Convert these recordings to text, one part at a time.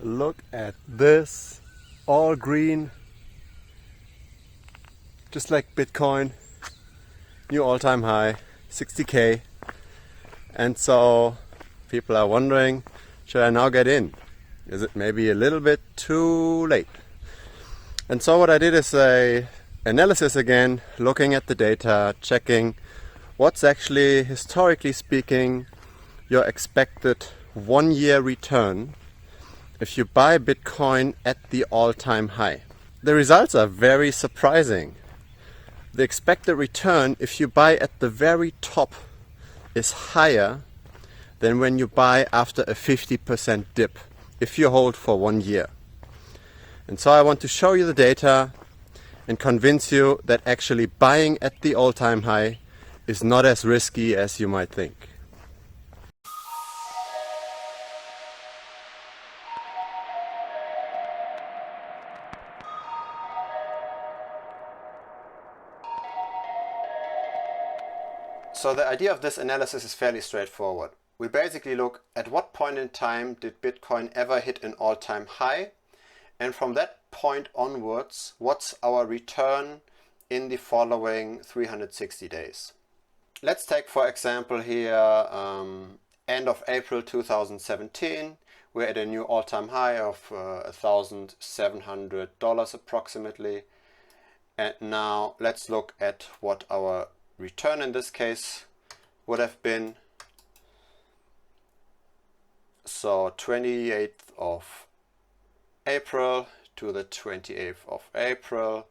Look at this, all green, just like Bitcoin, new all-time high, 60K. And so people are wondering, should I now get in? Is it maybe a little bit too late? And so what I did is a analysis again, looking at the data, checking what's actually, historically speaking, your expected 1-year return if you buy Bitcoin at the all-time high. The results are very surprising. The expected return if you buy at the very top is higher than when you buy after a 50% dip, if you hold for 1 year. And so I want to show you the data and convince you that actually buying at the all-time high is not as risky as you might think. So the idea of this analysis is fairly straightforward. We basically look at what point in time did Bitcoin ever hit an all-time high, and from that point onwards, what's our return in the following 360 days. Let's take, for example, here end of April 2017. We're at a new all-time high of $1,700 approximately. And now let's look at what our return in this case would have been. So 28th of April to the 28th of April,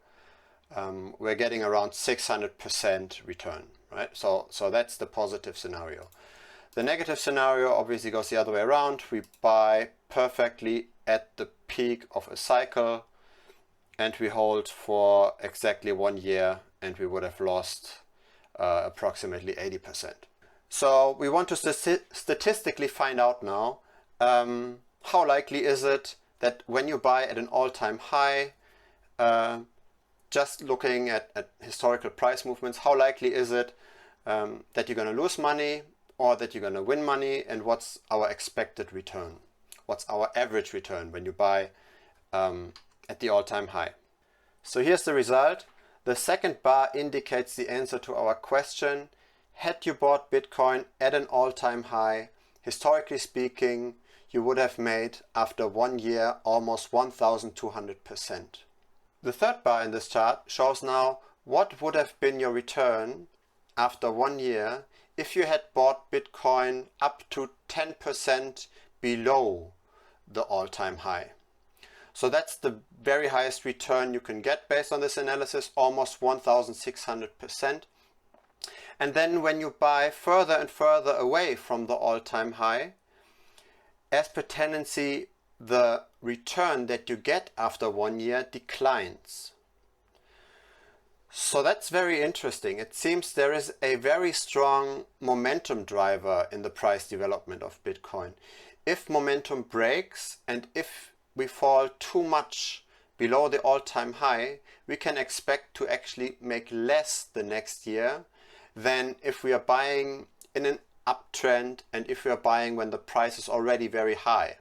we're getting around 600% return, right? So that's the positive scenario. The negative scenario obviously goes the other way around. We buy perfectly at the peak of a cycle and we hold for exactly 1 year, and we would have lost approximately 80%. So we want to statistically find out now how likely is it that when you buy at an all-time high, just looking at historical price movements, how likely is it that you're going to lose money or that you're going to win money, and what's our expected return? What's our average return when you buy at the all-time high? So here's the result. The second bar indicates the answer to our question. Had you bought Bitcoin at an all-time high, historically speaking, you would have made after 1 year almost 1,200%. The third bar in this chart shows now what would have been your return after 1 year if you had bought Bitcoin up to 10% below the all-time high. So that's the very highest return you can get based on this analysis, almost 1,600%. And then when you buy further and further away from the all-time high, as per tendency, the return that you get after 1 year declines. So that's very interesting. It seems there is a very strong momentum driver in the price development of Bitcoin. If momentum breaks and if we fall too much below the all-time high, we can expect to actually make less the next year than if we are buying in an uptrend and if we are buying when the price is already very high.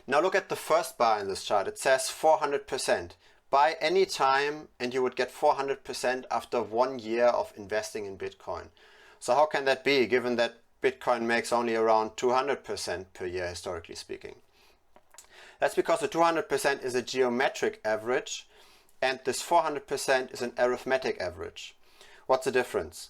Now look at the first bar in this chart. It says 400%. Buy any time and you would get 400% after 1 year of investing in Bitcoin. So how can that be, given that Bitcoin makes only around 200% per year, historically speaking? That's because the 200% is a geometric average and this 400% is an arithmetic average. What's the difference?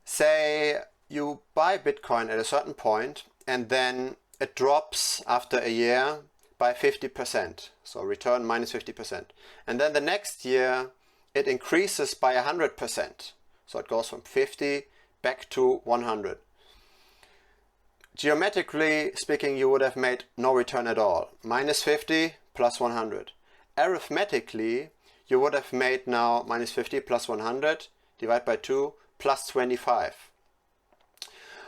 Say you buy Bitcoin at a certain point and then it drops after a year by 50%, so return minus 50%. And then the next year it increases by 100%, so it goes from 50 back to 100. Geometrically speaking, you would have made no return at all. Minus 50 plus 100. Arithmetically, you would have made now minus 50 plus 100 divided by 2 plus 25.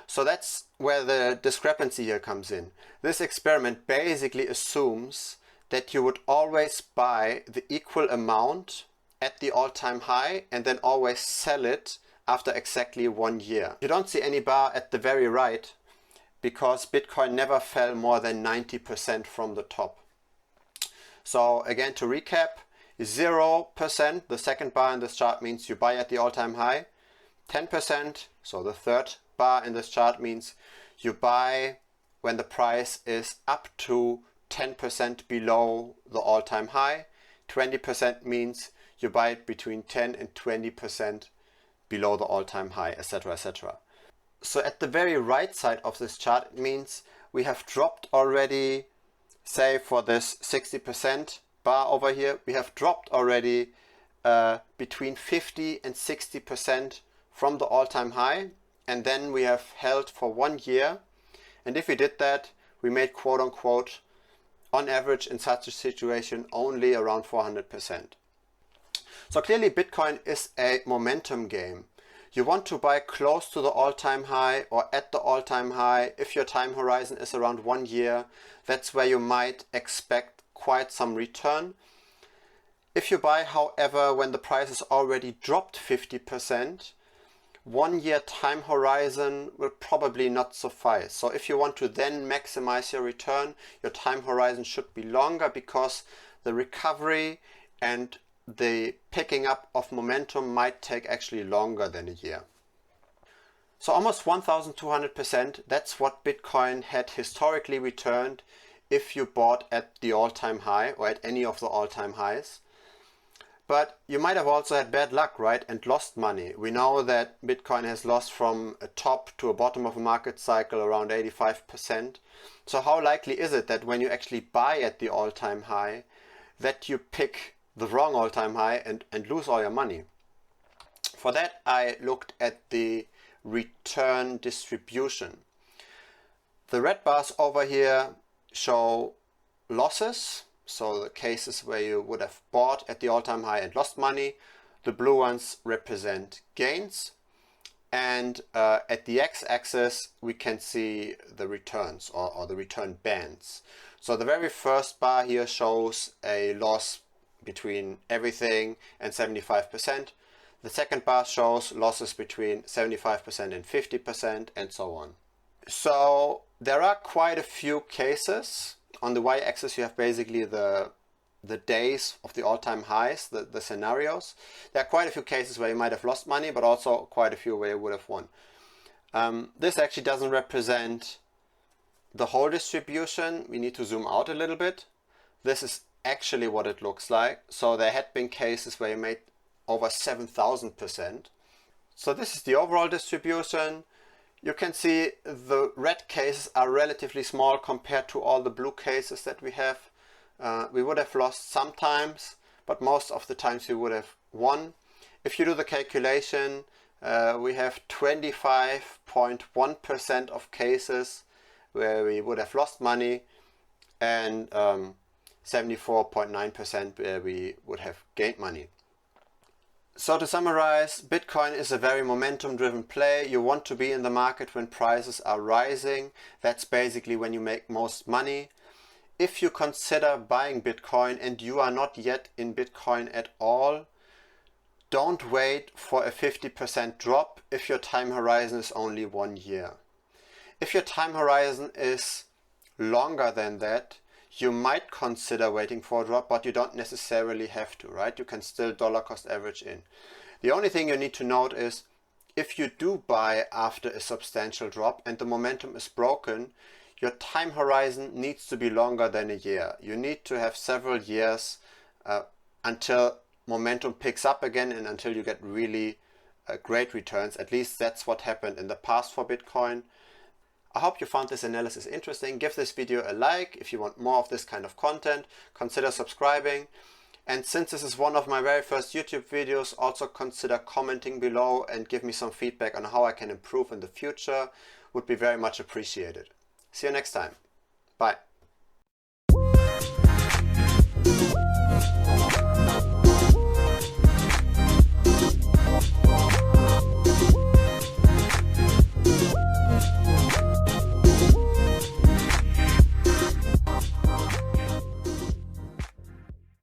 So that's where the discrepancy here comes in. This experiment basically assumes that you would always buy the equal amount at the all-time high and then always sell it after exactly 1 year. You don't see any bar at the very right because Bitcoin never fell more than 90% from the top. So again, to recap, 0%, the second bar in this chart, means you buy at the all-time high. 10%, so the third bar in this chart, means you buy when the price is up to 10% below the all-time high. 20% means you buy it between 10 and 20% below the all-time high, etc., etc. So at the very right side of this chart, it means we have dropped already, say for this 60% bar over here, we have dropped already between 50 and 60% from the all-time high, and then we have held for 1 year. And if we did that, we made quote unquote on average in such a situation only around 400%. So clearly Bitcoin is a momentum game. You want to buy close to the all-time high or at the all-time high. If your time horizon is around 1 year, that's where you might expect quite some return. If you buy, however, when the price has already dropped 50%, 1 year time horizon will probably not suffice. So if you want to then maximize your return, your time horizon should be longer, because the recovery and the picking up of momentum might take actually longer than a year. So almost 1,200%, that's what Bitcoin had historically returned if you bought at the all-time high or at any of the all-time highs. But you might have also had bad luck, right, and lost money. We know that Bitcoin has lost from a top to a bottom of a market cycle around 85%. So how likely is it that when you actually buy at the all-time high, that you pick the wrong all-time high and lose all your money? For that, I looked at the return distribution. The red bars over here show losses, so the cases where you would have bought at the all-time high and lost money. The blue ones represent gains, and at the x-axis we can see the returns or the return bands. So the very first bar here shows a loss between everything and 75%. The second bar shows losses between 75% and 50%, and so on. So there are quite a few cases. On the y-axis you have basically the days of the all-time highs, the scenarios. There are quite a few cases where you might have lost money, but also quite a few where you would have won. This actually doesn't represent the whole distribution. We need to zoom out a little bit. This is actually what it looks like. So there had been cases where you made over 7,000%. So this is the overall distribution. You can see the red cases are relatively small compared to all the blue cases that we have. We would have lost sometimes, but most of the times we would have won. If you do the calculation, we have 25.1% of cases where we would have lost money, and 74.9% where we would have gained money. So to summarize, Bitcoin is a very momentum-driven play. You want to be in the market when prices are rising. That's basically when you make most money. If you consider buying Bitcoin and you are not yet in Bitcoin at all, don't wait for a 50% drop if your time horizon is only 1 year. If your time horizon is longer than that, you might consider waiting for a drop, but you don't necessarily have to, right? You can still dollar cost average in. The only thing you need to note is, if you do buy after a substantial drop and the momentum is broken, your time horizon needs to be longer than a year. You need to have several years until momentum picks up again and until you get really great returns. At least that's what happened in the past for Bitcoin. I hope you found this analysis interesting. Give this video a like. If you want more of this kind of content, consider subscribing. And since this is one of my very first YouTube videos, also consider commenting below and give me some feedback on how I can improve in the future. Would be very much appreciated. See you next time. Bye.